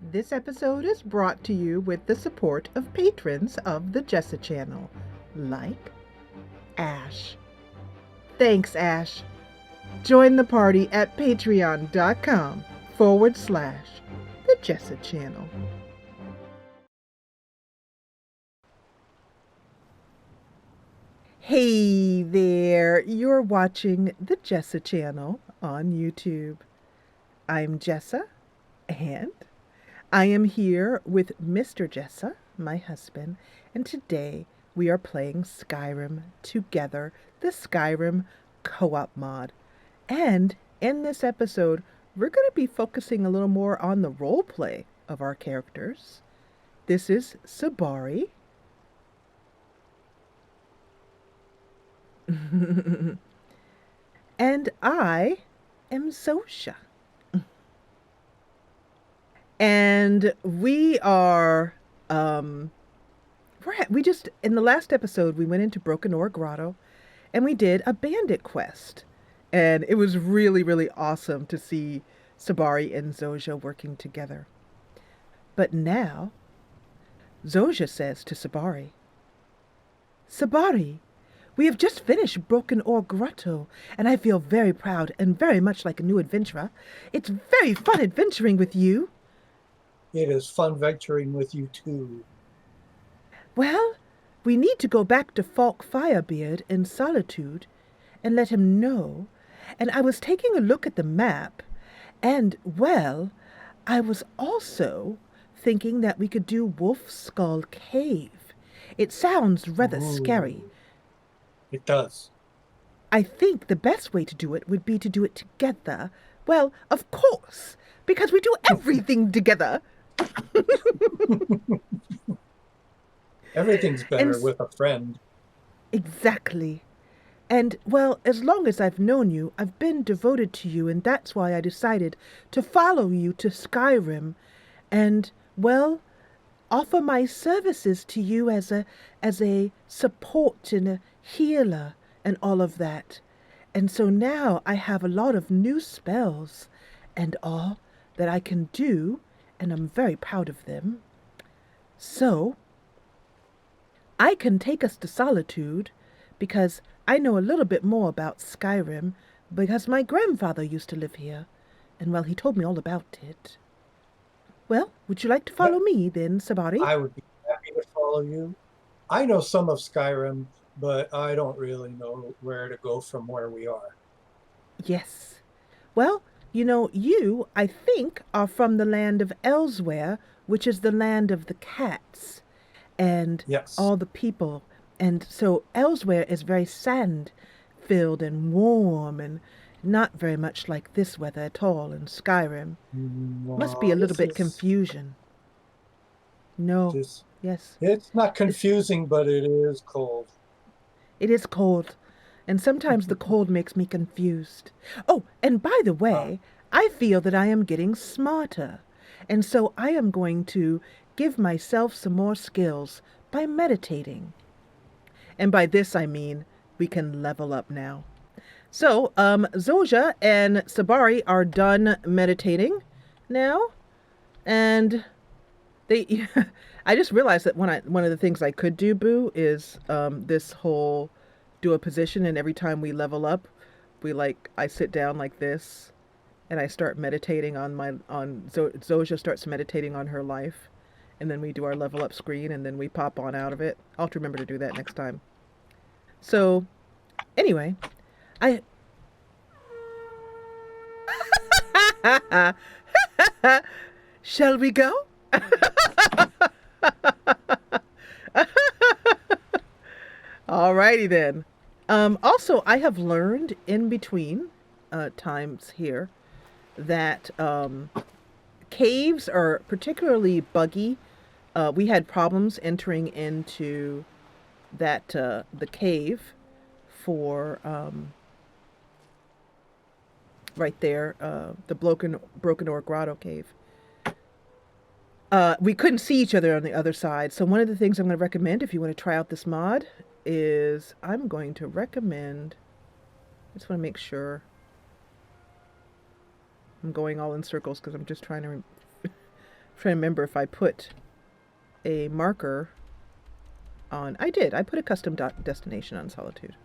This episode is brought to you with the support of patrons of the Jessa channel, like Ash. Thanks, Ash. Join the party at patreon.com/the Jessa channel. Hey there, you're watching the Jessa channel on YouTube. I'm Jessa, and I am here with Mr. Jessa, my husband, and today we are playing Skyrim together, the Skyrim co-op mod. And in this episode, we're going to be focusing a little more on the role play of our characters. This is Sabari. And I am Zoja. And we are, we just, in the last episode, we went into Broken Ore Grotto and we did a bandit quest. And it was really, really awesome to see Sabari and Zoja working together. But now, Zoja says to Sabari, Sabari, we have just finished Broken Ore Grotto, and I feel very proud and very much like a new adventurer. It's very fun adventuring with you. It is fun venturing with you too. Well, we need to go back to Falk Firebeard in Solitude and let him know. And I was taking a look at the map, and, well, I was also thinking that we could do Wolf Skull Cave. It sounds rather scary. It does. I think the best way to do it would be to do it together. Well, of course, because we do everything together. Everything's better with a friend. Exactly. And, well, as long as I've known you, I've been devoted to you, and that's why I decided to follow you to Skyrim and, well, offer my services to you as a support and a healer and all of that. And so now I have a lot of new spells and all that I can do, and I'm very proud of them. So, I can take us to Solitude because I know a little bit more about Skyrim because my grandfather used to live here, and well, he told me all about it. Well, would you like to follow me then, Sabari? I would be happy to follow you. I know some of Skyrim, but I don't really know where to go from where we are. Yes. Well, you, I think, are from the land of Elsewhere, which is the land of the cats and Yes. all the people. And so Elsewhere is very sand-filled and warm and not very much like this weather at all in Skyrim. Must be a Well, little bit confusion. No. this, Yes. it's not confusing, but it is cold. It is cold. And sometimes the cold makes me confused. Oh, and by the way, I feel that I am getting smarter. And so I am going to give myself some more skills by meditating. And by this I mean we can level up now. So, Zoja and Sabari are done meditating now. And they I just realized that one of the things I could do, Boo, is this whole do a position, and every time we level up, I sit down like this and I start meditating Zoja starts meditating on her life, and then we do our level up screen and then we pop on out of it. I'll have to remember to do that next time. So, anyway, I shall we go? Alrighty then. Also, I have learned in between times here that caves are particularly buggy. We had problems entering into the cave for right there, the Broken Ore Grotto cave. We couldn't see each other on the other side. So one of the things I'm going to recommend if you want to try out this mod is I'm going to recommend, I just want to make sure I'm going all in circles because I'm just trying to trying to remember if I put a marker on. I did. I put a custom destination on Solitude.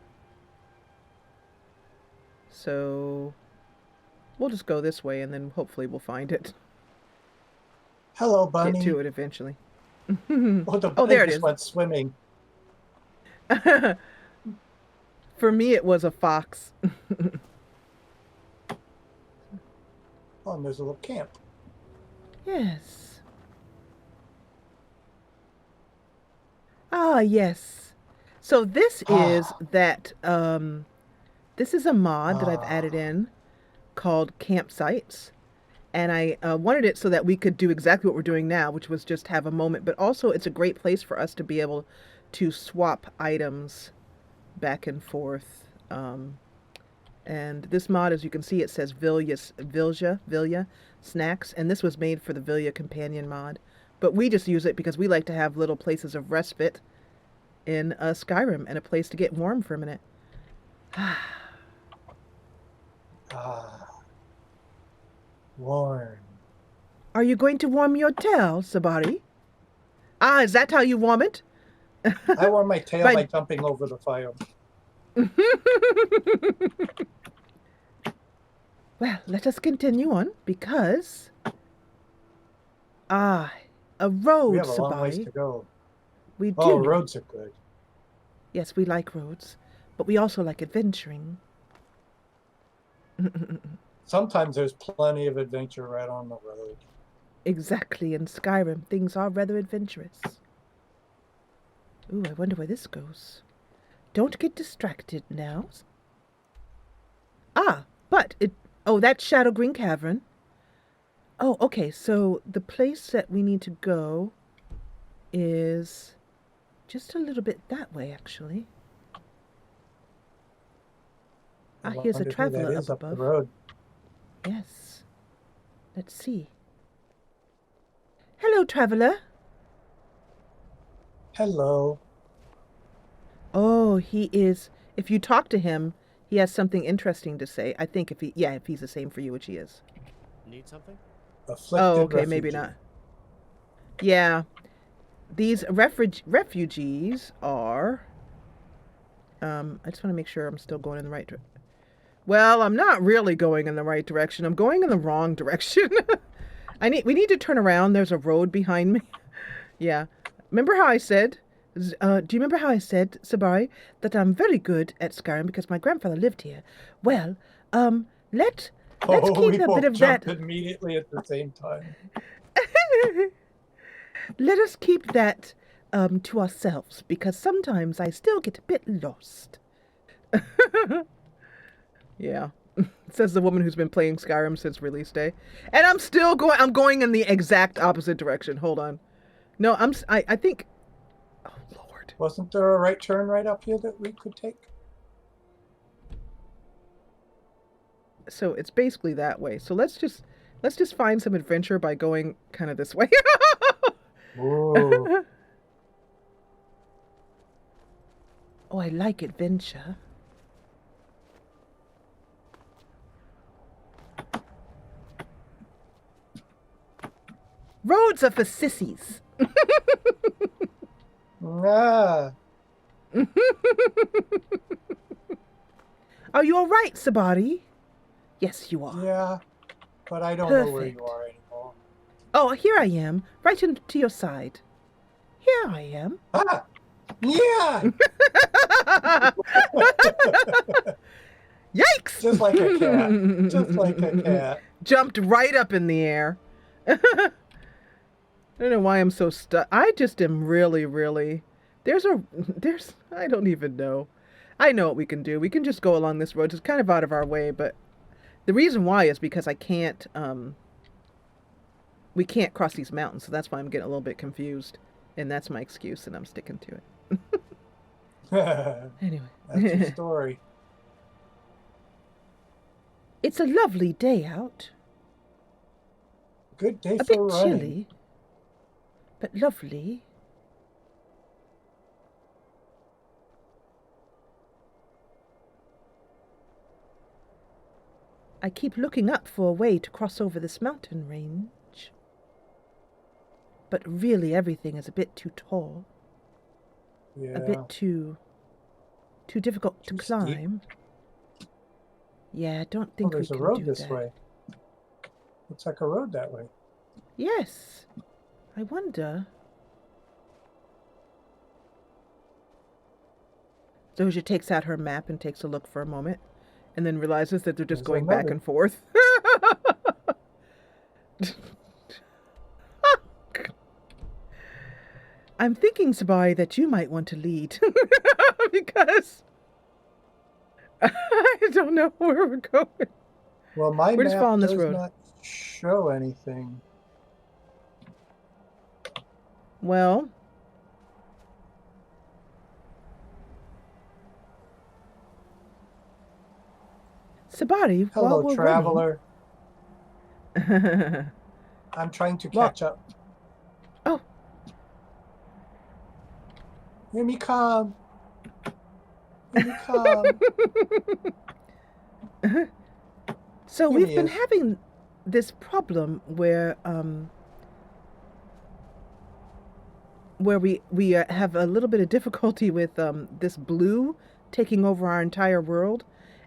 So we'll just go this way and then hopefully we'll find it. Hello, bunny. Get to it eventually. Oh, the Oh, bunny there it just is. went swimming. For me, it was a fox. Oh, and there's a little camp. Yes. Ah, yes. So this is that, this is a mod that I've added in called Campsites. And I wanted it so that we could do exactly what we're doing now, which was just have a moment. But also, it's a great place for us to be able to swap items back and forth. And this mod, as you can see, it says Vilja snacks. And this was made for the Vilja companion mod. But we just use it because we like to have little places of respite in Skyrim and a place to get warm for a minute. Warm. Are you going to warm your tail, Sabari? Ah, is that how you warm it? I warm my tail by jumping over the fire. Well, let us continue on, because... a road, We have a Sabari. long ways to go. We do. Oh, roads are good. Yes, we like roads, but we also like adventuring. Sometimes there's plenty of adventure right on the road. Exactly, in Skyrim, things are rather adventurous. Ooh, I wonder where this goes. Don't get distracted now. Ah, but it... Oh, that's Shadow Green Cavern. Oh, okay, so the place that we need to go is just a little bit that way, actually. Ah, here's a traveler up above. The road. Yes. Let's see. Hello, traveler. Hello. Oh, he is... If you talk to him, he has something interesting to say. I think if he's the same for you, which he is. Need something? Afflicted okay, refugee. maybe not. Yeah. These refugees are... I just want to make sure I'm still going in the right direction. Well, I'm not really going in the right direction. I'm going in the wrong direction. We need to turn around. There's a road behind me. Yeah. Remember how I said... do you remember how I said, Sabari, that I'm very good at Skyrim because my grandfather lived here? Well, let's keep a bit of that... immediately at the same time. Let us keep that to ourselves, because sometimes I still get a bit lost. Yeah. Says the woman who's been playing Skyrim since release day. And I'm going in the exact opposite direction. Hold on. No, I think... Oh, Lord. Wasn't there a right turn right up here that we could take? So it's basically that way. So let's just find some adventure by going kind of this way. Whoa. Oh, I like adventure. Roads are for sissies. Ah. Are you all right, Sabari? Yes, you are. Yeah, but I don't know where you are anymore. Oh, here I am, right into your side. Here I am. Ah! Yeah! Yikes! Just like a cat. Just like a cat. Jumped right up in the air. I don't know why I'm so stuck. I just am really... I don't even know. I know what we can do. We can just go along this road. It's kind of out of our way, but the reason why is because I can't, we can't cross these mountains, so that's why I'm getting a little bit confused. And that's my excuse, and I'm sticking to it. Anyway. That's your story. It's a lovely day out. Good day A for bit running. chilly, but lovely. I keep looking up for a way to cross over this mountain range. But really everything is a bit too tall. Yeah. A bit too difficult to Too steep. climb. Yeah, I don't Oh, think we there's a can road do this that. way. Looks like a road that way. Yes. I wonder. Zoja takes out her map and takes a look for a moment, and then realizes that they're just There's going back another. and forth. I'm thinking, Sabari, that you might want to lead. Because I don't know where we're going. Well, my We're just map following this does road. not show anything. Well, Sabari, while Hello, we're traveler. running... I'm trying to Well- catch up. Oh. Here me come. Here me come. So Here we've he been is. having this problem where we have a little bit of difficulty with this blue taking over our entire world,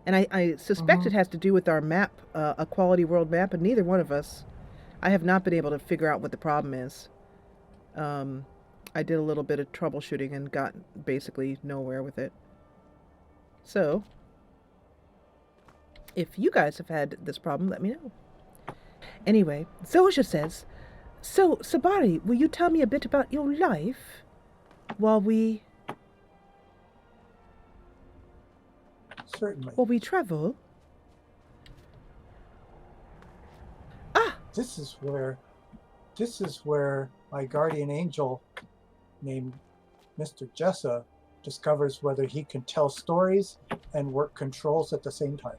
and I suspect it has to do with our map, a quality world map, and neither one of us, I have not been able to figure out what the problem is. I did a little bit of troubleshooting and got basically nowhere with it. So, if you guys have had this problem, let me know. Anyway, Zoja says, so, Sabari, will you tell me a bit about your life while we Certainly. travel? This is where my guardian angel named Mr. Jessa discovers whether he can tell stories and work controls at the same time.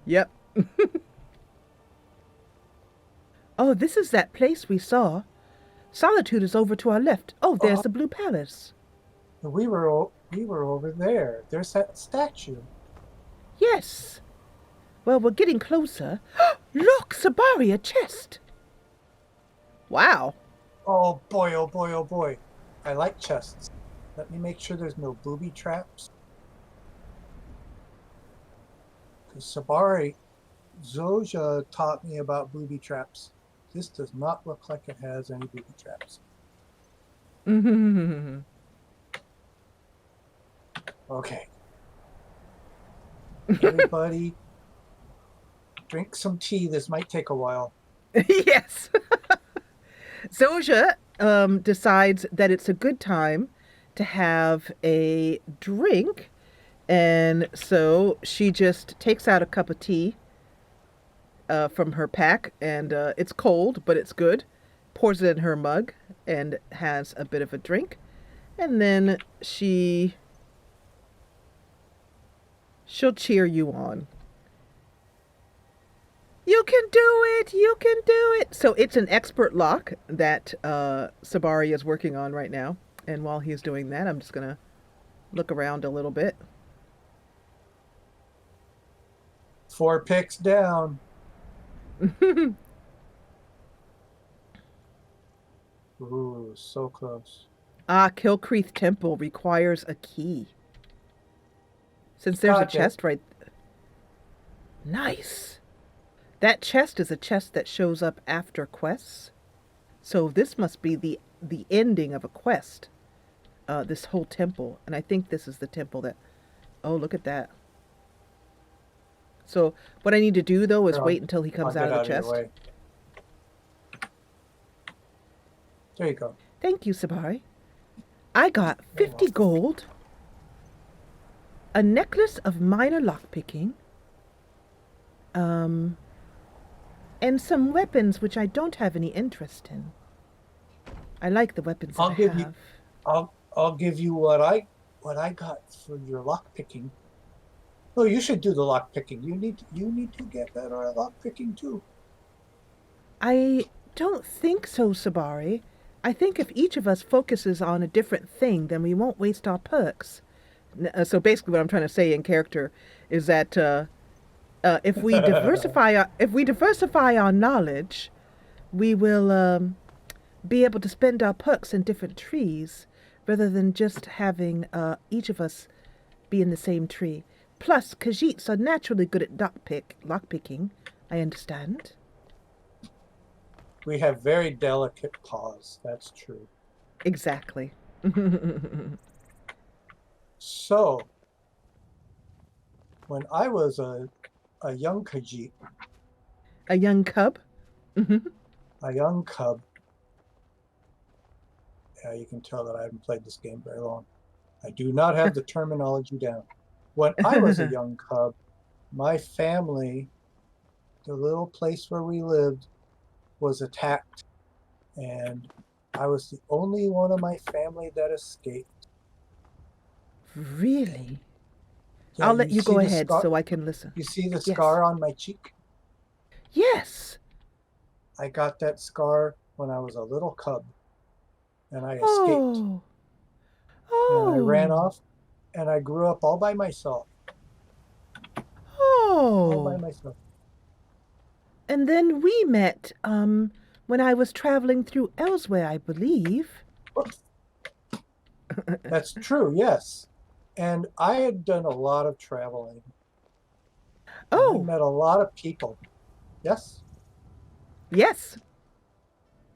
Yep. Oh, this is that place we saw. Solitude is over to our left. Oh, there's the Blue Palace. We were over there. There's that statue. Yes. Well, we're getting closer. Look, Sabari, a chest. Wow. Oh boy, oh boy, oh boy. I like chests. Let me make sure there's no booby traps. Because Sabari, Zoja taught me about booby traps. This does not look like it has any booby traps. Okay. Everybody, drink some tea. This might take a while. Yes. Zoja decides that it's a good time to have a drink, and so she just takes out a cup of tea from her pack, and it's cold, but it's good. Pours it in her mug and has a bit of a drink, and then she'll cheer you on. You can do it! You can do it! So it's an expert lock that Sabari is working on right now. And while he's doing that, I'm just going to look around a little bit. 4 picks down. Ooh, so close. Kilcreath Temple requires a key. Since there's a chest right... Nice! That chest is a chest that shows up after quests. So this must be the ending of a quest. This whole temple. And I think this is the temple that... Oh, look at that. So what I need to do, though, is wait until he comes out of the chest. There you go. Thank you, Sabari. I got 50 gold, a necklace of minor lockpicking, and some weapons which I don't have any interest in. I like the weapons I have. I'll give you what I got for your lockpicking. Oh, you should do the lockpicking. You need to get better at lockpicking too. I don't think so, Sabari. I think if each of us focuses on a different thing, then we won't waste our perks. So basically what I'm trying to say in character is that If we diversify our knowledge, we will be able to spend our perks in different trees rather than just having each of us be in the same tree. Plus, Khajiits are naturally good at lockpicking, I understand. We have very delicate paws. That's true. Exactly. So, when I was a young Khajiit, A young cub? a young cub, yeah, you can tell that I haven't played this game very long. I do not have the terminology down. When I was a young cub, my family, the little place where we lived, was attacked, and I was the only one of my family that escaped. Really? Yeah, I'll let you you see go the ahead scar. so I can listen. You see the Yes. scar on my cheek? Yes. I got that scar when I was a little cub, and I escaped, Oh. and I ran Oh. off, and I grew up all by myself, all by Oh. myself. And then we met when I was traveling through elsewhere, I believe. Whoops. That's true, yes. And I had done a lot of traveling, and I Oh, met a lot of people. Yes, yes.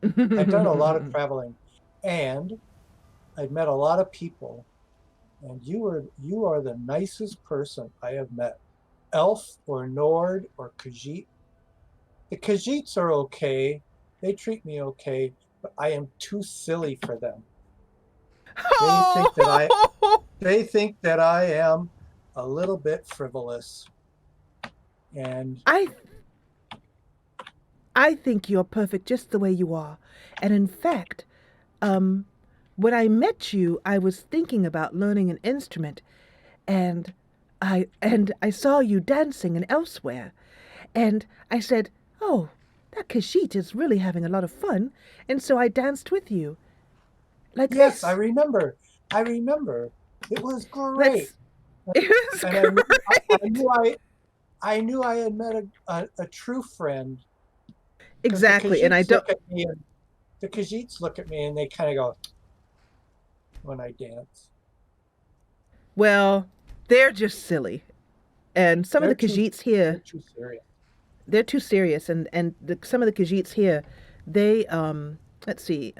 I'd done a lot of traveling, and I'd met a lot of people. And you are the nicest person I have met. Elf or Nord or Khajiit. The Khajiits are okay. They treat me okay, but I am too silly for them. They think that I Oh, they think that I am a little bit frivolous. And I I think you're perfect just the way you are. And in fact, um, when I met you, I was thinking about learning an instrument, and I saw you dancing and elsewhere, and I said, "Oh, that Kashit is really having a lot of fun," and so I danced with you like yes, I this. remember. I remember. It was great. That's it was And I great. knew I knew I had met a true friend because the Exactly, and I Khajiits don't. look at me and the Khajiits look at me and they kind of go when I dance. Well, they're just silly, and some of They're the too Khajiits here, they're too serious. they're too serious, and some of the Khajiits here, they let's see,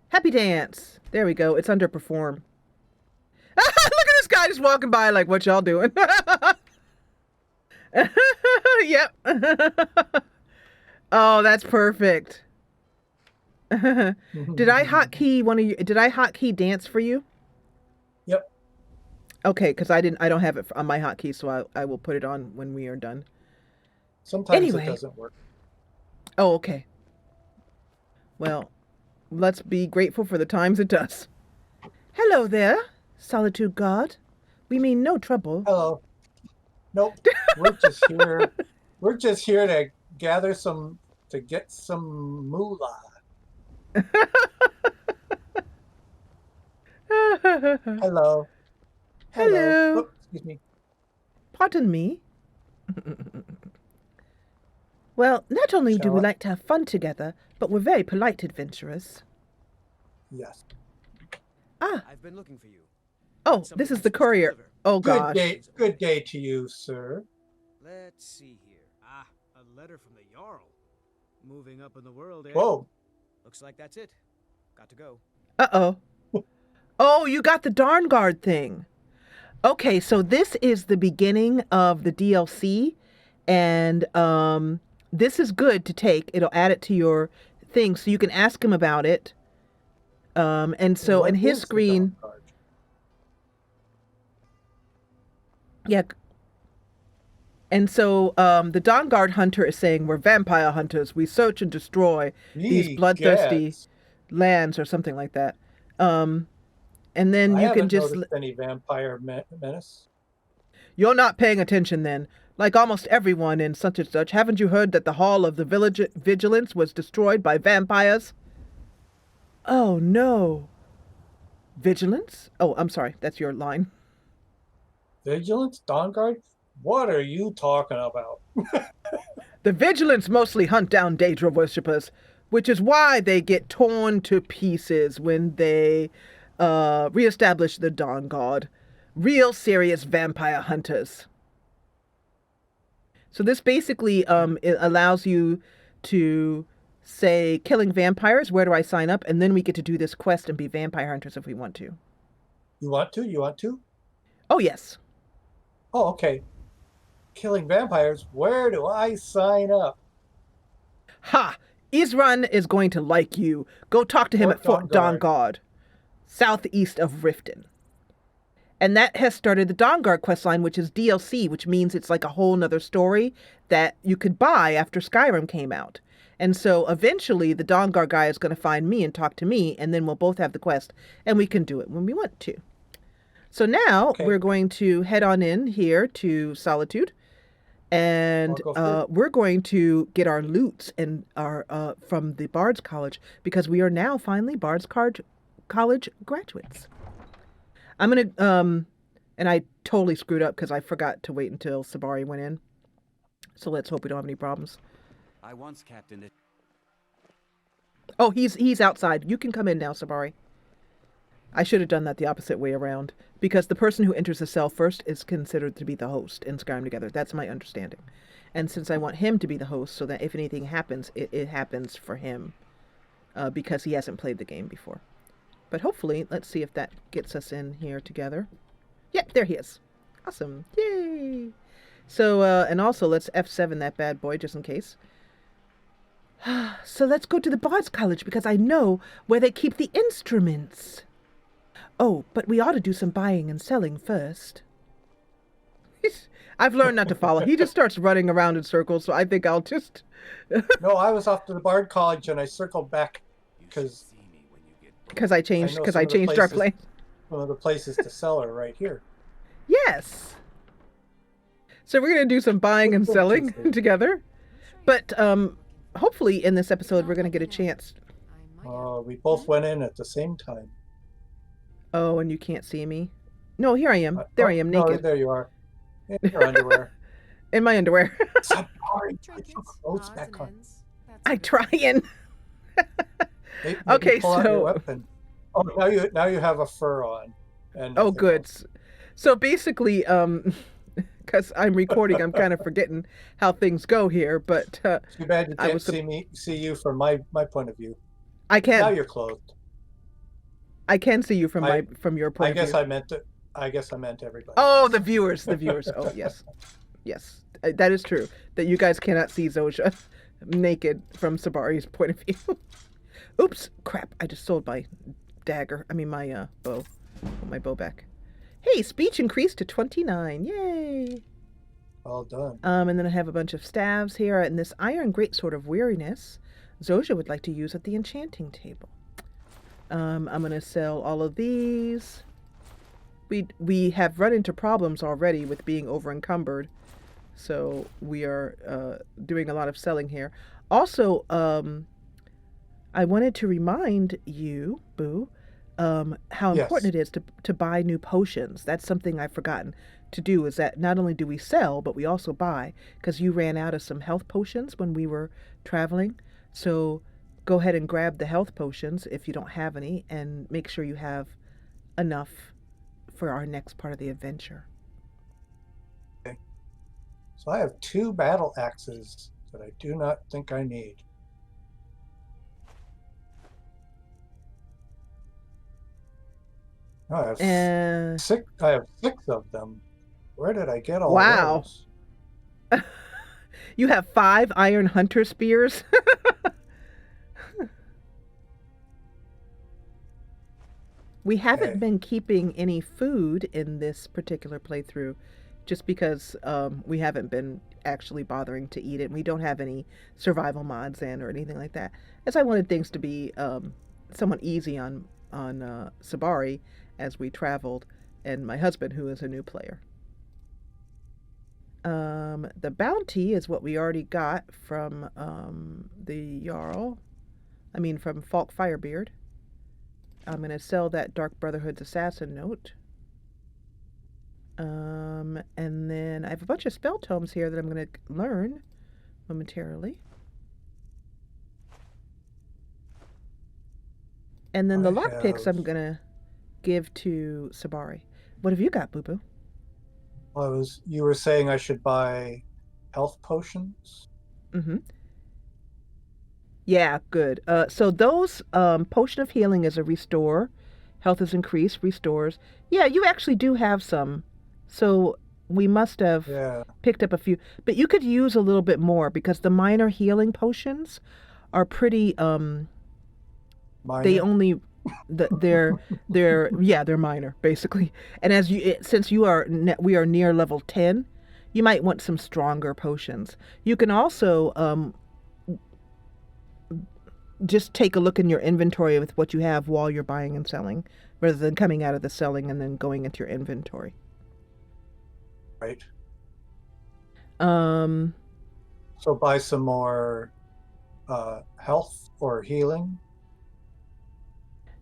happy dance. There we go. It's underperform. Look at this guy just walking by like, what y'all doing? Yep. Oh, that's perfect. Did I hotkey dance for you? Yep. Okay, because I don't have it on my hotkey, so I will put it on when we are done. Sometimes it Anyway. doesn't work. Oh, okay. Well, let's be grateful for the times it does. Hello there, Solitude God. We mean no trouble. Hello. Nope. We're just here. We're just here to gather some to get some moolah. Hello. Hello. Hello. Oops, excuse me. Pardon me. Well, not only do Shall we I? like to have fun together, but we're very polite adventurers. Yes. Ah, I've been looking for you. oh, Something this is I'm the supposed to courier. deliver. Oh Good gosh. day. Good day to you, sir. Let's see here. Ah, a letter from the Jarl. Moving up in the world, eh? Whoa. Looks like that's it. Got to go. Uh-oh. Oh, you got the Darn Guard thing. Okay, so this is the beginning of the DLC, and this is good to take. It'll add it to your thing, so you can ask him about it. And so in What his is the dog screen, card? yeah. And so the Dawn Guard hunter is saying, "We're vampire hunters. We search and destroy these Ye bloodthirsty gads. lands," or something like that. Um, and then I you can haven't just noticed any vampire menace. you're not paying attention then. Like almost everyone in such and such, haven't you heard that the Hall of the Village Vigilance was destroyed by vampires? Oh no. Vigilance? Oh, I'm sorry. That's your line. Vigilance? Dawn Guard? What are you talking about? The Vigilants mostly hunt down Daedra worshippers, which is why they get torn to pieces when they reestablish the Dawn Guard. Real serious vampire hunters. So this basically it allows you to say killing vampires, where do I sign up? And then we get to do this quest and be vampire hunters if we want to. You want to? You want to? Oh, yes. Oh, okay. Killing vampires. Where do I sign up? Ha! Isran is going to like you. Go talk to him at Fort Dawnguard, southeast of Riften. And that has started the Dawnguard questline, which is DLC, which means it's like a whole nother story that you could buy after Skyrim came out. And so eventually the Dawnguard guy is going to find me and talk to me, and then we'll both have the quest, and we can do it when we want to. So now we're going to head on in here to Solitude, and we're going to get our loots and our from the Bard's College, because we are now finally Bard's College graduates. I'm going to, and I totally screwed up because I forgot to wait until Sabari went in. So let's hope we don't have any problems. I once captained it. Oh, he's outside. You can come in now, Sabari. I should have done that the opposite way around, because the person who enters the cell first is considered to be the host in Skyrim Together. That's my understanding. And since I want him to be the host so that if anything happens, it happens for him, because he hasn't played the game before. But hopefully, let's see if that gets us in here together. Yep, there he is. Awesome. Yay! So, and also, let's F7 that bad boy, just in case. So let's go to the Bard's College, because I know where they keep the instruments. Oh, but we ought to do some buying and selling first. I've learned not to follow. He just starts running around in circles, so I think I'll just... No, I was off to the Bard College, and I circled back, because I changed our plan. One of the places to sell are right here. Yes. So we're going to do some buying and selling together. But hopefully in this episode we're going to get a chance. We both went in at the same time. Oh, and you can't see me? No, here I am. There I am, naked. No, there you are. In your underwear. In my underwear. Sorry, put your clothes back on. I try and... Maybe okay, pull out your so... weapon. Oh, now you have a fur on. And oh, good. Else. So basically, because I'm recording, I'm kind of forgetting how things go here. But too bad you can't see you from my point of view. I can. Now you're clothed. I can see you from your point of view. I guess I meant everybody. Oh, the viewers. Oh, yes, yes, that is true. That you guys cannot see Zoja naked from Sabari's point of view. Oops, crap! I just sold my dagger. I mean my bow. Put my bow back. Hey, speech increased to 29. Yay! Well done. And then I have a bunch of staves here, and this iron greatsword of weariness. Zoja would like to use at the enchanting table. I'm gonna sell all of these. We have run into problems already with being over encumbered, so we are doing a lot of selling here. Also, I wanted to remind you, Boo, how important it is to buy new potions. That's something I've forgotten to do, is that not only do we sell, but we also buy, because you ran out of some health potions when we were traveling. So go ahead and grab the health potions if you don't have any, and make sure you have enough for our next part of the adventure. Okay. So I have 2 battle axes that I do not think I need. I have 6. I have 6 of them. Where did I get all those? You have 5 iron hunter spears. We haven't been keeping any food in this particular playthrough, just because we haven't been actually bothering to eat it. We don't have any survival mods in or anything like that, as I wanted things to be somewhat easy on Sabari as we traveled, and my husband, who is a new player. The bounty is what we already got from the Jarl. I mean, from Falk Firebeard. I'm going to sell that Dark Brotherhood's assassin note. And then I have a bunch of spell tomes here that I'm going to learn momentarily. And then the lockpicks I'm going to give to Sabari. What have you got, Boo Boo? Well, you were saying I should buy health potions? Mm-hmm. Yeah, good. So those potion of healing is a restore. Health is increased, restores. Yeah, you actually do have some. So we must have picked up a few. But you could use a little bit more because the minor healing potions are pretty Minor? they only they're minor basically. And since we are near level 10, you might want some stronger potions. You can also just take a look in your inventory with what you have while you're buying and selling, rather than coming out of the selling and then going into your inventory. Right. Um. So buy some more health or healing?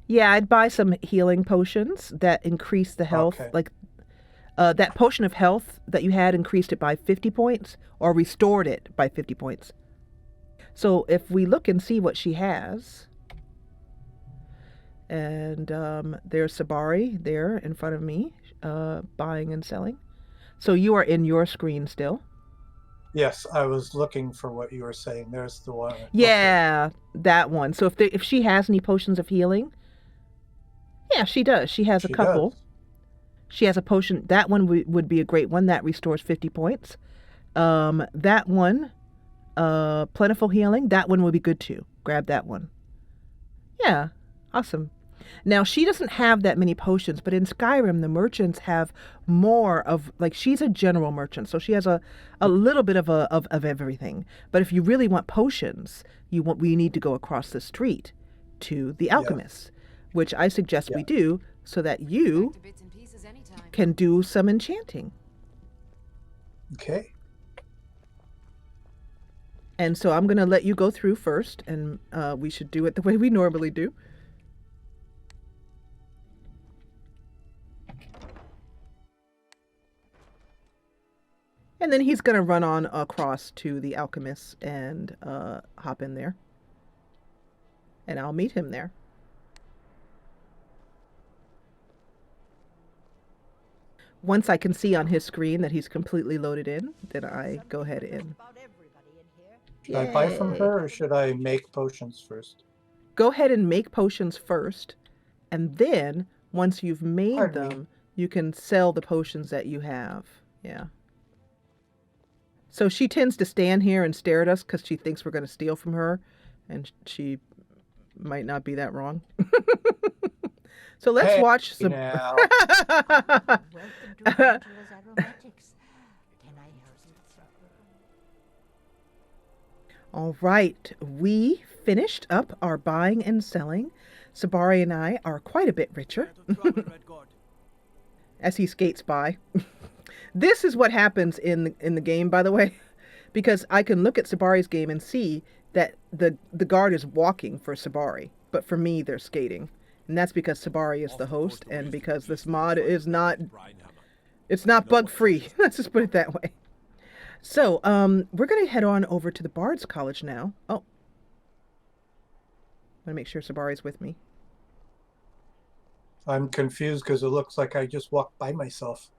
Yeah, I'd buy some healing potions that increase the health. Okay. Like that potion of health that you had increased it by 50 points or restored it by 50 points. So if we look and see what she has, and there's Sabari there in front of me, buying and selling. So you are in your screen still. Yes, I was looking for what you were saying. There's the one. Yeah, okay. That one. So if she has any potions of healing, yeah, she does. She has a couple. Does. She has a potion. That one would be a great one. That restores 50 points. That one, plentiful healing. That one would be good too. Grab that one. Yeah, awesome. Now, she doesn't have that many potions, but in Skyrim, the merchants have more of, like, she's a general merchant, so she has a little bit of everything. But if you really want potions, we need to go across the street to the alchemist, which I suggest we do so that you can do some enchanting. Okay. And so I'm going to let you go through first, and we should do it the way we normally do. And then he's going to run on across to the alchemist and hop in there. And I'll meet him there. Once I can see on his screen that he's completely loaded in, then I go ahead and... Should I buy from her or should I make potions first? Go ahead and make potions first. And then, once you've made them, you can sell the potions that you have. Yeah. So she tends to stand here and stare at us because she thinks we're going to steal from her. And she might not be that wrong. So let's watch some... All right, we finished up our buying and selling. Sabari and I are quite a bit richer. As he skates by. This is what happens in the game, by the way, because I can look at Sabari's game and see that the guard is walking for Sabari, but for me they're skating. And that's because Sabari is the host and because this mod is not bug free. Let's just put it that way. So, we're going to head on over to the Bard's College now. Oh. I'm going to make sure Sabari's with me. I'm confused because it looks like I just walked by myself.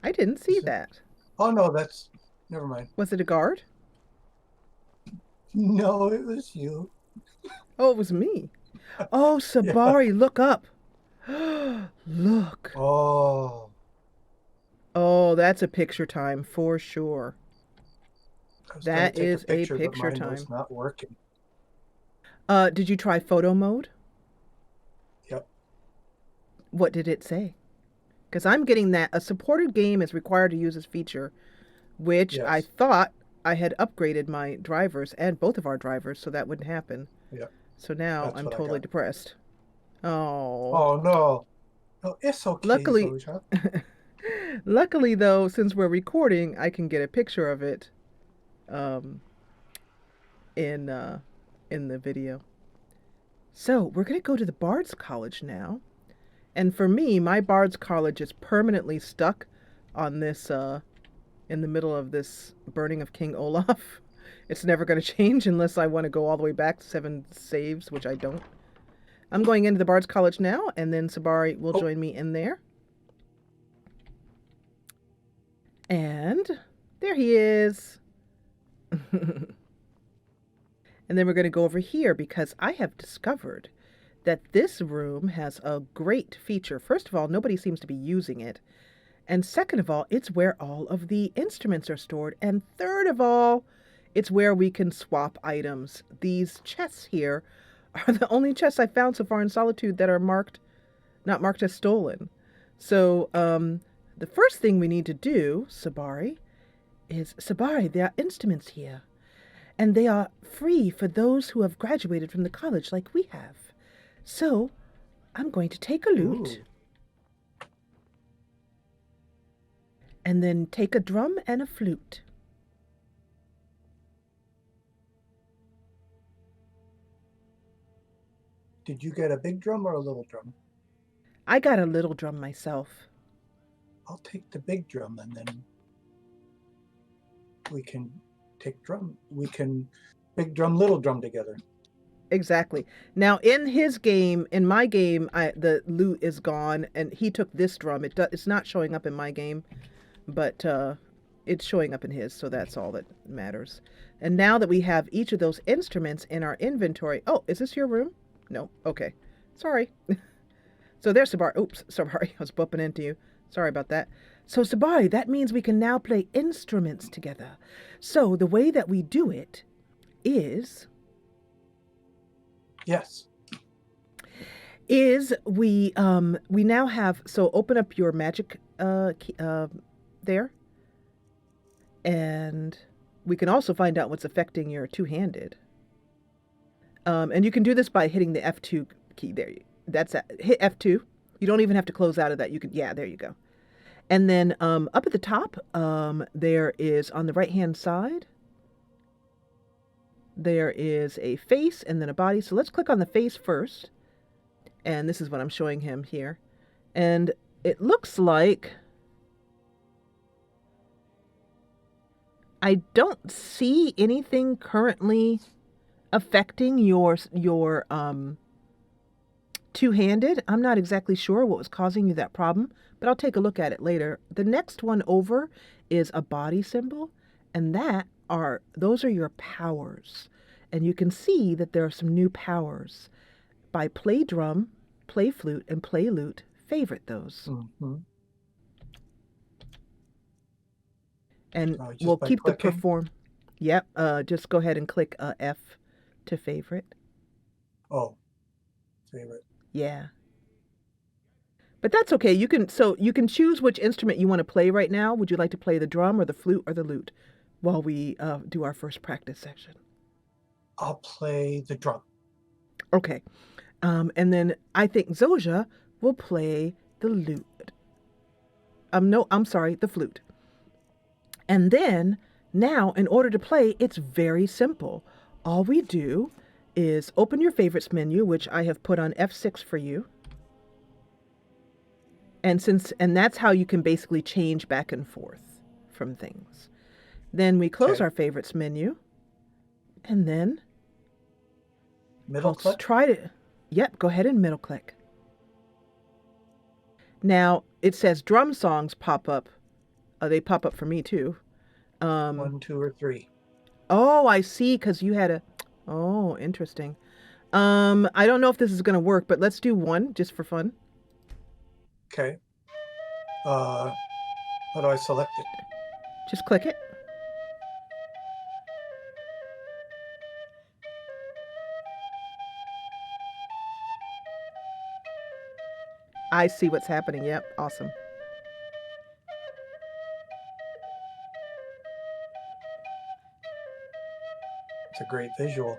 I didn't see that. Oh, no, never mind. Was it a guard? No, it was you. Oh, it was me. Oh, Sabari, yeah. Look up. Look. Oh. Oh, that's a picture time for sure. That is a picture time. It's not working. Did you try photo mode? Yep. What did it say? Because I'm getting that a supported game is required to use this feature, which yes. I thought I had upgraded my drivers and both of our drivers so that wouldn't happen. Yeah. So now I'm totally depressed. Oh. Oh no. No, it's okay. Luckily, Zoja. Luckily though, since we're recording, I can get a picture of it in the video. So we're gonna go to the Bard's College now. And for me, my Bard's College is permanently stuck on this, in the middle of this burning of King Olaf. It's never going to change unless I want to go all the way back to 7 saves, which I don't. I'm going into the Bard's College now, and then Sabari will join me in there. And there he is. And then we're going to go over here because I have discovered that this room has a great feature. First of all, nobody seems to be using it. And second of all, it's where all of the instruments are stored. And third of all, it's where we can swap items. These chests here are the only chests I found so far in Solitude that are not marked as stolen. So the first thing we need to do, Sabari, there are instruments here. And they are free for those who have graduated from the college like we have. So I'm going to take a lute. Ooh. And then take a drum and a flute. Did you get a big drum or a little drum? I got a little drum myself. I'll take the big drum and then we can take drum. We can big drum, little drum together. Exactly. Now in my game, the lute is gone and he took this drum. It's not showing up in my game, but it's showing up in his, so that's all that matters. And now that we have each of those instruments in our inventory. Oh, is this your room? No. Okay. Sorry. So there's Sabari. Oops, Sabari. I was bumping into you. Sorry about that. So Sabari, that means we can now play instruments together. So the way that we do it is... Yes. We now have... So open up your magic key, there. And we can also find out what's affecting your two-handed. And you can do this by hitting the F2 key there. Hit F2. You don't even have to close out of that. There you go. And then up at the top, there is on the right-hand side, there is a face and then a body. So let's click on the face first. And this is what I'm showing him here. And it looks like I don't see anything currently affecting your two-handed. I'm not exactly sure what was causing you that problem, but I'll take a look at it later. The next one over is a body symbol, and those are your powers. And you can see that there are some new powers. By play drum, play flute, and play lute, favorite those. Mm-hmm. And we'll keep clicking? the perform. Yep. Just go ahead and click F to favorite. Oh, favorite. Yeah. But that's okay. You can choose which instrument you want to play right now. Would you like to play the drum or the flute or the lute while we do our first practice section? I'll play the drum. Okay. And then I think Zoja will play the lute. No, I'm sorry, the flute. And then now, in order to play, it's very simple. All we do is open your favorites menu, which I have put on F6 for you. And that's how you can basically change back and forth from things. Then we close our favorites menu. And then Middle click? Try to... Yep, go ahead and middle click. Now, it says drum songs pop up. They pop up for me, too. 1, 2, or 3. Oh, I see, because you had a... Oh, interesting. I don't know if this is going to work, but let's do 1, just for fun. Okay. How do I select it? Just click it. I see what's happening. Yep, awesome. It's a great visual.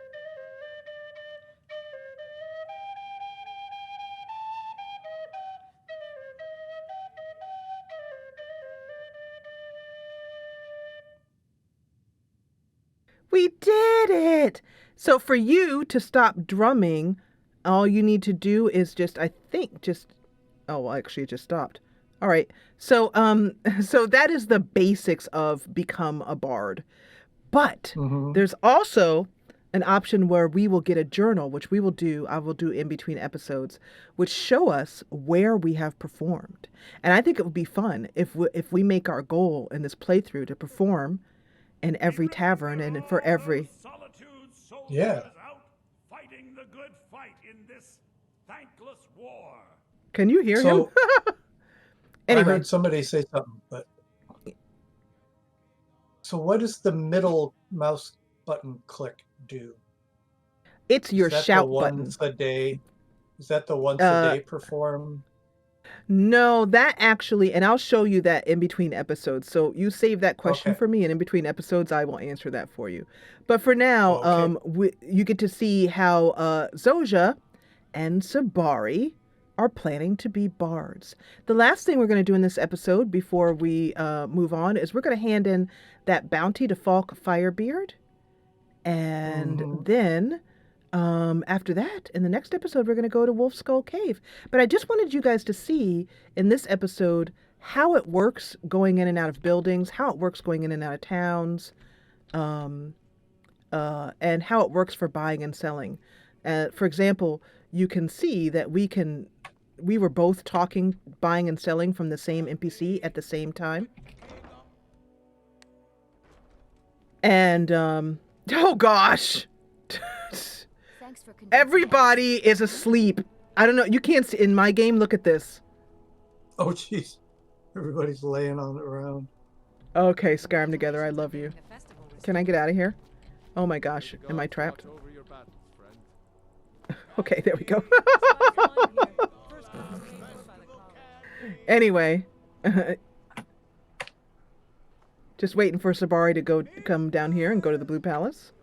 We did it! So for you to stop drumming, all you need to do is just Oh, well, actually, it just stopped. All right. So, so that is the basics of become a bard. But Mm-hmm. there's also an option where we will get a journal, which I will do in between episodes, which show us where we have performed. And I think it would be fun if we make our goal in this playthrough to perform in every tavern and for every. Yeah. Fighting the good fight in this thankless war. Can you hear him? So I Anyway, heard somebody say something, but so what does the middle mouse button click do? it's your Is that shout the button. once a day? Is that the once a day perform? No, that actually, and I'll show you that in between episodes. So you save that question Okay. for me, and in between episodes, I will answer that for you. But for now, Okay. you get to see how Zoja and Sabari are planning to be bards. The last thing we're going to do in this episode before we move on is we're going to hand in that bounty to Falk Firebeard, and then after that, in the next episode, we're going to go to Wolf Skull Cave. But I just wanted you guys to see in this episode how it works going in and out of buildings, how it works going in and out of towns, and how it works for buying and selling. For example, you can see that we were both talking, buying and selling from the same NPC at the same time. And, oh gosh! Everybody is asleep. I don't know. You can't see in my game. Look at this. Oh, jeez. Everybody's laying on the ground. Okay, Skyrim together. I love you. Can I get out of here? Oh my gosh. Am I trapped? Okay, there we go. Anyway. Just waiting for Sabari to come down here and go to the Blue Palace.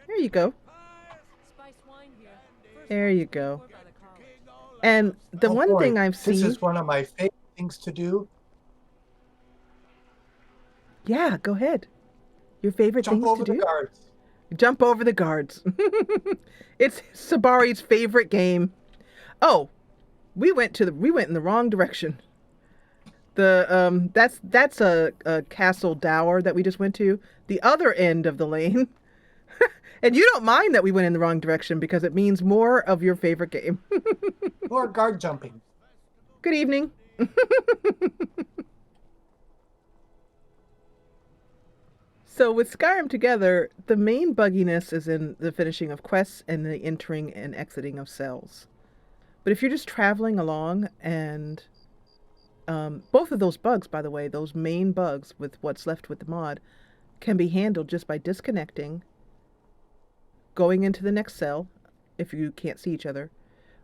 There you go. There you go. And the one thing I've seen... This is one of my favorite things to do. Yeah, go ahead. Your favorite Jump things over to do? the guards. Jump over the guards. It's Sabari's favorite game. Oh, we went in the wrong direction. That's a castle dower that we just went to. The other end of the lane. And you don't mind that we went in the wrong direction because it means more of your favorite game. Or guard jumping. Good evening. So with Skyrim together, the main bugginess is in the finishing of quests and the entering and exiting of cells. But if you're just traveling along and both of those bugs, by the way, those main bugs with what's left with the mod, can be handled just by disconnecting, going into the next cell if you can't see each other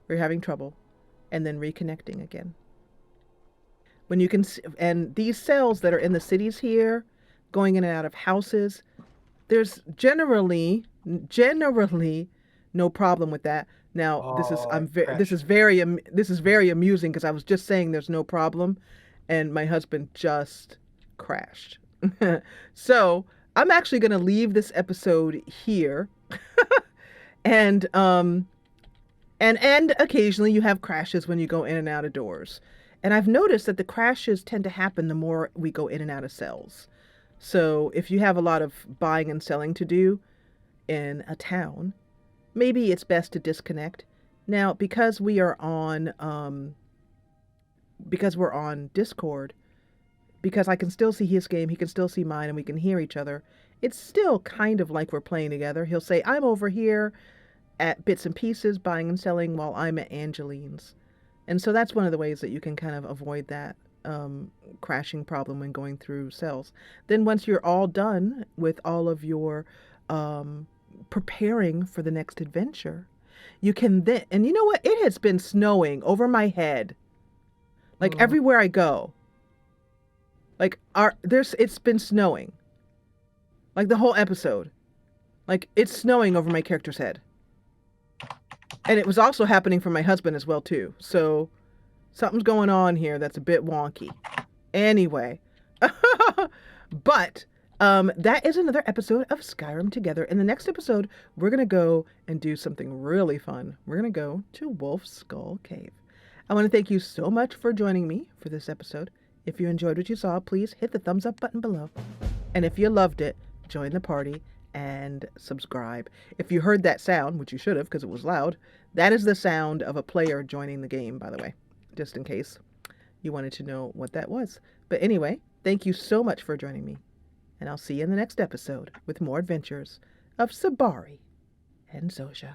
or you're having trouble, and then reconnecting again. When you can and these cells that are in the cities here, going in and out of houses, there's generally no problem with that. Now, this is very amusing because I was just saying there's no problem, and my husband just crashed. So I'm actually going to leave this episode here, and occasionally you have crashes when you go in and out of doors, and I've noticed that the crashes tend to happen the more we go in and out of cells. So if you have a lot of buying and selling to do in a town, maybe it's best to disconnect. Now, because we're on Discord, because I can still see his game, he can still see mine, and we can hear each other, it's still kind of like we're playing together. He'll say, I'm over here at Bits and Pieces, buying and selling, while I'm at Angeline's. And so that's one of the ways that you can kind of avoid that crashing problem when going through cells. Then once you're all done with all of your preparing for the next adventure, you can then, and you know what? It has been snowing over my head. Like everywhere I go. Like it's been snowing. Like the whole episode. Like it's snowing over my character's head. And it was also happening for my husband as well too. So something's going on here that's a bit wonky. Anyway. But That is another episode of Skyrim Together. In the next episode, we're going to go and do something really fun. We're going to go to Wolf Skull Cave. I want to thank you so much for joining me for this episode. If you enjoyed what you saw, please hit the thumbs up button below. And if you loved it, join the party and subscribe. If you heard that sound, which you should have because it was loud, that is the sound of a player joining the game, by the way, just in case you wanted to know what that was. But anyway, thank you so much for joining me. And I'll see you in the next episode with more adventures of Sabari and Zoja.